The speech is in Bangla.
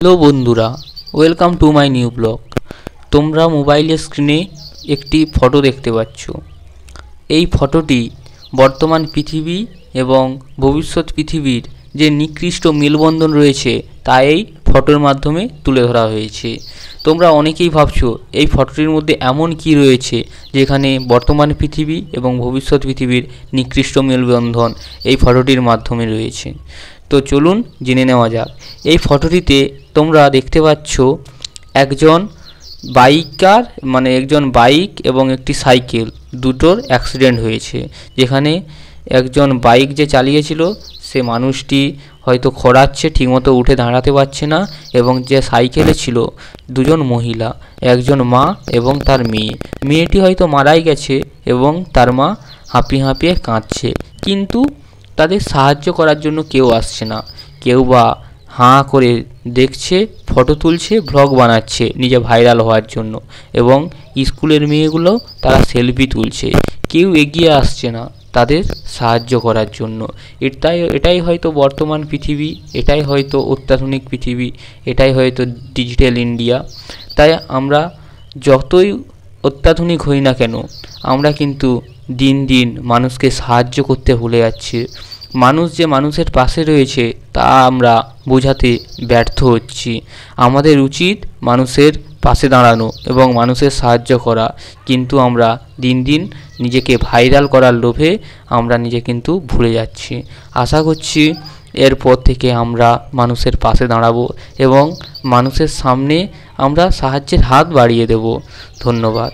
হ্যালো বন্ধুরা, welcome to my new blog. তোমরা মোবাইলের স্ক্রিনে একটি ফটো দেখতে পাচ্ছ। এই ফটোটি বর্তমান পৃথিবী এবং ভবিষ্যৎ পৃথিবীর যে নিকৃষ্ট মেলবন্ধন রয়েছে তা এই ফটোর মাধ্যমে তুলে ধরা হয়েছে। তোমরা অনেকেই ভাবছো এই ফটোটির মধ্যে এমন কি রয়েছে যেখানে বর্তমান পৃথিবী এবং ভবিষ্যৎ পৃথিবীর নিকৃষ্ট মেলবন্ধন এই ফটোটির মাধ্যমে রয়েছে। তো চলুন জেনে নেওয়া যাক। এই ফটোটিতে তোমরা দেখতে পাচ্ছ একজন বাইকার, একজন বাইক এবং একটি সাইকেল দুটোর অ্যাক্সিডেন্ট হয়েছে, যেখানে একজন বাইক যে চালিয়েছিল সে মানুষটি হয়তো খোঁড়াচ্ছে, ঠিকমতো উঠে দাঁড়াতে পারছে না, এবং যে সাইকেলে ছিল দুজন মহিলা, একজন মা এবং তার মেয়ে। মেয়েটি হয়তো মারাই গেছে এবং তার মা হাঁপিয়ে হাঁপিয়ে কাঁদছে, কিন্তু তাদের সাহায্য করার জন্য কেউ আসছে না। কেউ বা হাঁ করে দেখছে, ফটো তুলছে, ব্লগ বানাচ্ছে নিজে ভাইরাল হওয়ার জন্য, এবং স্কুলের মেয়েগুলো তারা সেলফি তুলছে। কেউ এগিয়ে আসছে না তাদের সাহায্য করার জন্য। এটাই হয়তো বর্তমান পৃথিবী, এটাই হয়তো অত্যাধুনিক পৃথিবী, এটাই হয়তো ডিজিটাল ইন্ডিয়া। তাই আমরা যতই অত্যাধুনিক হই না কেন, আমরা কিন্তু দিন দিন মানুষকে সাহায্য করতে ভুলে যাচ্ছি। মানুষ যে মানুষের পাশে রয়েছে তা আমরা বোঝাতে ব্যর্থ হচ্ছি। আমাদের উচিত মানুষের পাশে দাঁড়ানো এবং মানুষের সাহায্য করা, কিন্তু আমরা দিন দিন নিজেকে ভাইরাল করার লোভে আমরা নিজে কিন্তু ভুলে যাচ্ছি। আশা করছি এরপর থেকে আমরা মানুষের পাশে দাঁড়াবো এবং মানুষের সামনে আমরা সাহায্যের হাত বাড়িয়ে দেব। ধন্যবাদ।